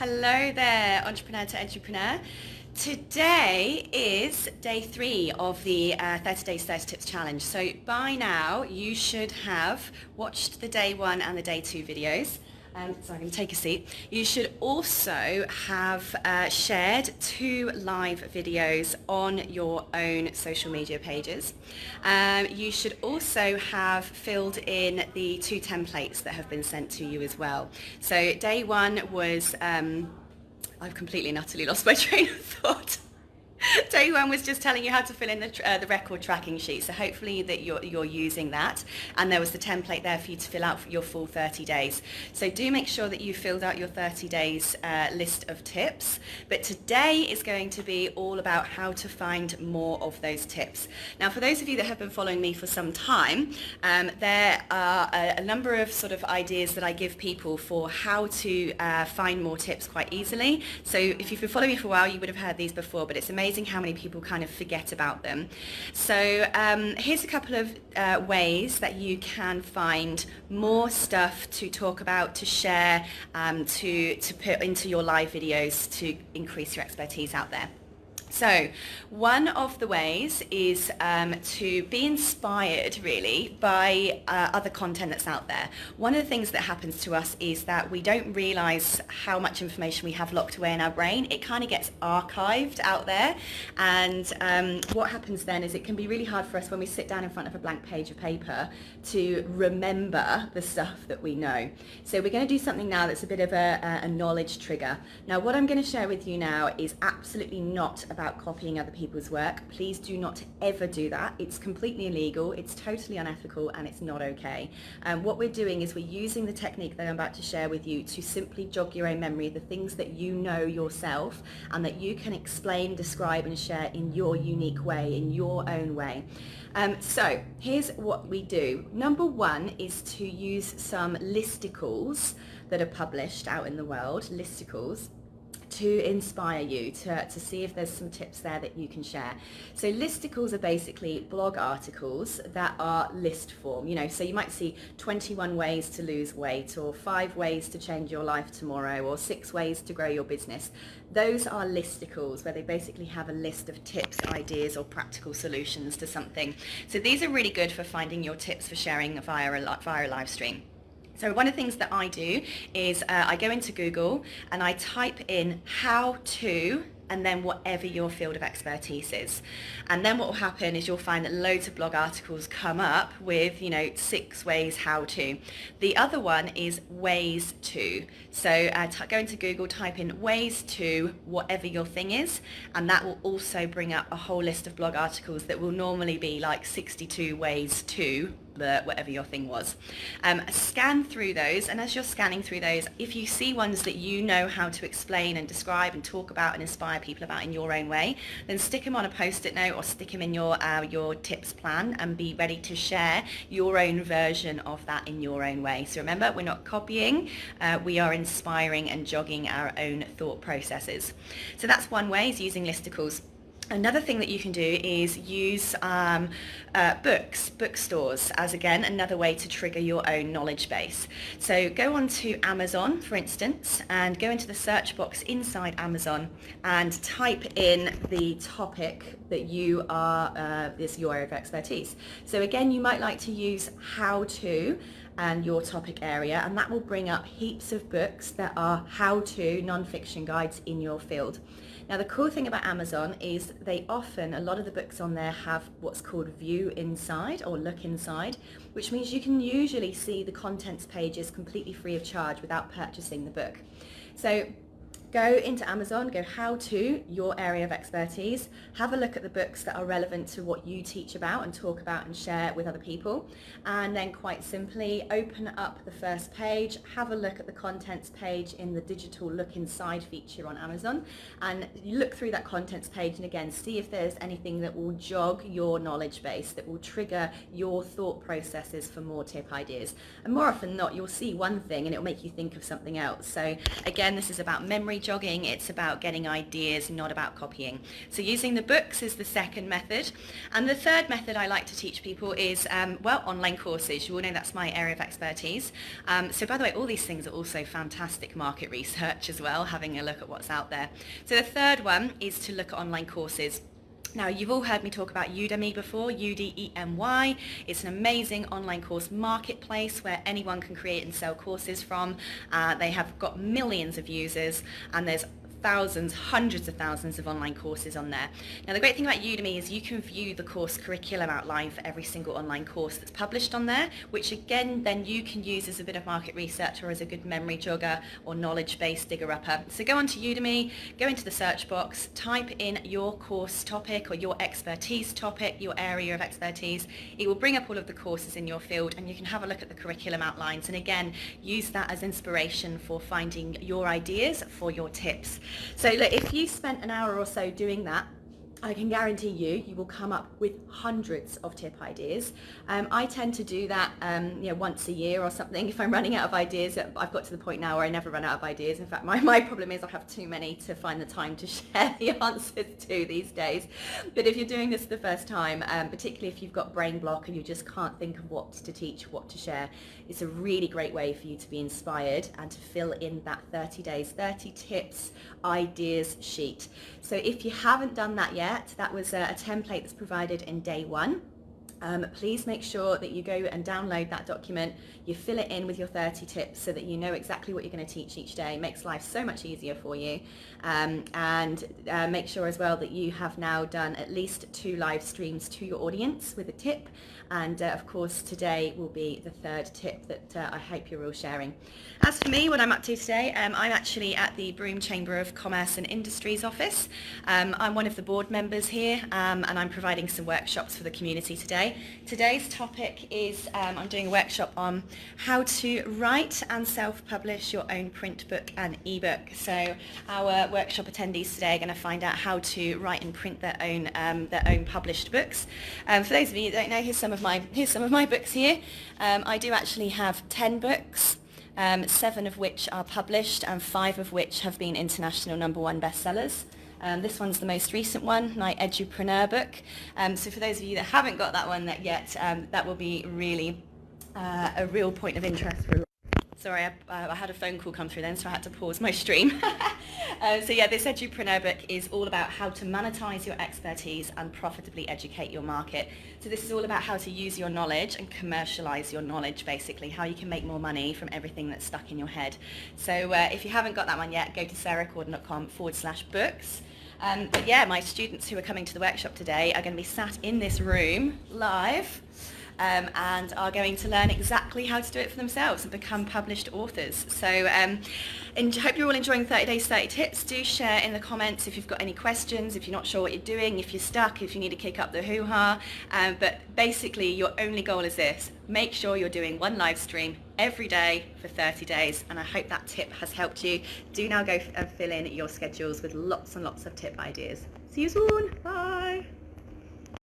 Hello there, entrepreneur to entrepreneur. Today is day 3 of the 30 days 30 tips challenge. So by now you should have watched the day 1 and the day 2 videos. So I'm going to take a seat. You should also have shared 2 live videos on your own social media pages. You should also have filled in the 2 templates that have been sent to you as well. So day 1 was, I've completely and utterly lost my train of thought. Day 1 was just telling you how to fill in the record tracking sheet, so hopefully that you're using that, and there was the template there for you to fill out for your full 30 days. So do make sure that you filled out your 30 days list of tips, but today is going to be all about how to find more of those tips. Now for those of you that have been following me for some time, there are a number of sort of ideas that I give people for how to find more tips quite easily. So if you've been following me for a while, you would have heard these before, but it's amazing how many people kind of forget about them. So here's a couple of ways that you can find more stuff to talk about, to share, to put into your live videos to increase your expertise out there. So one of the ways is to be inspired really by other content that's out there. One of the things that happens to us is that we don't realize how much information we have locked away in our brain. It kind of gets archived out there, and what happens then is it can be really hard for us when we sit down in front of a blank page of paper to remember the stuff that we know. So we're going to do something now that's a bit of a knowledge trigger. Now what I'm going to share with you now is absolutely not about copying other people's work. Please do not ever do that. It's completely illegal, it's totally unethical, and it's not okay. What we're doing is we're using the technique that I'm about to share with you to simply jog your own memory of the things that you know yourself and that you can explain, describe and share in your unique way, in your own way. So here's what we do. Number 1 is to use some listicles that are published out in the world, listicles, to inspire you, to see if there's some tips there that you can share. So listicles are basically blog articles that are list form, so you might see 21 ways to lose weight, or 5 ways to change your life tomorrow, or 6 ways to grow your business. Those are listicles where they basically have a list of tips, ideas or practical solutions to something. So these are really good for finding your tips for sharing via a live stream. So one of the things that I do is I go into Google and I type in how to, and then whatever your field of expertise is. And then what will happen is you'll find that loads of blog articles come up with, 6 ways how to. The other one is ways to. So go into Google, type in ways to whatever your thing is, and that will also bring up a whole list of blog articles that will normally be like 62 ways to whatever your thing was. Scan through those, and as you're scanning through those, if you see ones that you know how to explain and describe and talk about and inspire people about in your own way, then stick them on a post-it note or stick them in your tips plan and be ready to share your own version of that in your own way. So remember, we're not copying, we are inspiring and jogging our own thought processes. So that's one way, is using listicles. Another thing that you can do is use bookstores as, again, another way to trigger your own knowledge base. So go on to Amazon, for instance, and go into the search box inside Amazon and type in the topic that you are, is your area of expertise. So again, you might like to use how to and your topic area, and that will bring up heaps of books that are how-to non-fiction guides in your field. Now the cool thing about Amazon is a lot of the books on there have what's called view inside or look inside, which means you can usually see the contents pages completely free of charge without purchasing the book. So go into Amazon, go how to, your area of expertise, have a look at the books that are relevant to what you teach about and talk about and share with other people, and then quite simply open up the first page, have a look at the contents page in the digital look inside feature on Amazon, and look through that contents page and again see if there's anything that will jog your knowledge base, that will trigger your thought processes for more tip ideas. And more often than not, you'll see one thing and it'll make you think of something else. So again, this is about memory jogging, it's about getting ideas, not about copying. So using the books is the second method. And the third method I like to teach people is, online courses. You all know that's my area of expertise. So by the way, all these things are also fantastic market research as well, having a look at what's out there. So the third one is to look at online courses. Now, you've all heard me talk about Udemy before, Udemy. It's an amazing online course marketplace where anyone can create and sell courses from. They have got millions of users, and there's thousands, hundreds of thousands of online courses on there. Now, the great thing about Udemy is you can view the course curriculum outline for every single online course that's published on there, which again, then you can use as a bit of market research or as a good memory jogger or knowledge-based digger-upper. So go onto Udemy, go into the search box, type in your course topic or your expertise topic, your area of expertise. It will bring up all of the courses in your field, and you can have a look at the curriculum outlines, and again, use that as inspiration for finding your ideas for your tips. So look, if you spent an hour or so doing that, I can guarantee you will come up with hundreds of tip ideas. I tend to do that once a year or something. If I'm running out of ideas, I've got to the point now where I never run out of ideas. In fact, my problem is I have too many to find the time to share the answers to these days. But if you're doing this for the first time, particularly if you've got brain block and you just can't think of what to teach, what to share, it's a really great way for you to be inspired and to fill in that 30 days, 30 tips, ideas sheet. So if you haven't done that yet, that was a template that's provided in day one. Please make sure that you go and download that document, you fill it in with your 30 tips so that you know exactly what you're going to teach each day. It makes life so much easier for you. And make sure as well that you have now done at least 2 live streams to your audience with a tip. And of course today will be the third tip that I hope you're all sharing. As for me, what I'm up to today, I'm actually at the Broome Chamber of Commerce and Industries office. I'm one of the board members here, and I'm providing some workshops for the community today. Today's topic is I'm doing a workshop on how to write and self-publish your own print book and ebook. So our workshop attendees today are going to find out how to write and print their own published books. For those of you who don't know, here's some of my books here. I do actually have 10 books. 7 of which are published and 5 of which have been international #1 bestsellers. This one's the most recent one, my Edupreneur book. So for those of you that haven't got that one yet, that will be really a real point of interest for. Sorry, I had a phone call come through then, so I had to pause my stream. So yeah, this Edupreneur book is all about how to monetize your expertise and profitably educate your market. So this is all about how to use your knowledge and commercialize your knowledge, basically, how you can make more money from everything that's stuck in your head. So if you haven't got that one yet, go to sarahcordiner.com/books. But yeah, my students who are coming to the workshop today are going to be sat in this room live. And are going to learn exactly how to do it for themselves and become published authors. So and hope you're all enjoying 30 Days 30 Tips. Do share in the comments if you've got any questions, if you're not sure what you're doing, if you're stuck, if you need to kick up the hoo-ha. But basically your only goal is this: make sure you're doing 1 live stream every day for 30 days. And I hope that tip has helped you. Do now go and fill in your schedules with lots and lots of tip ideas. See you soon. Bye.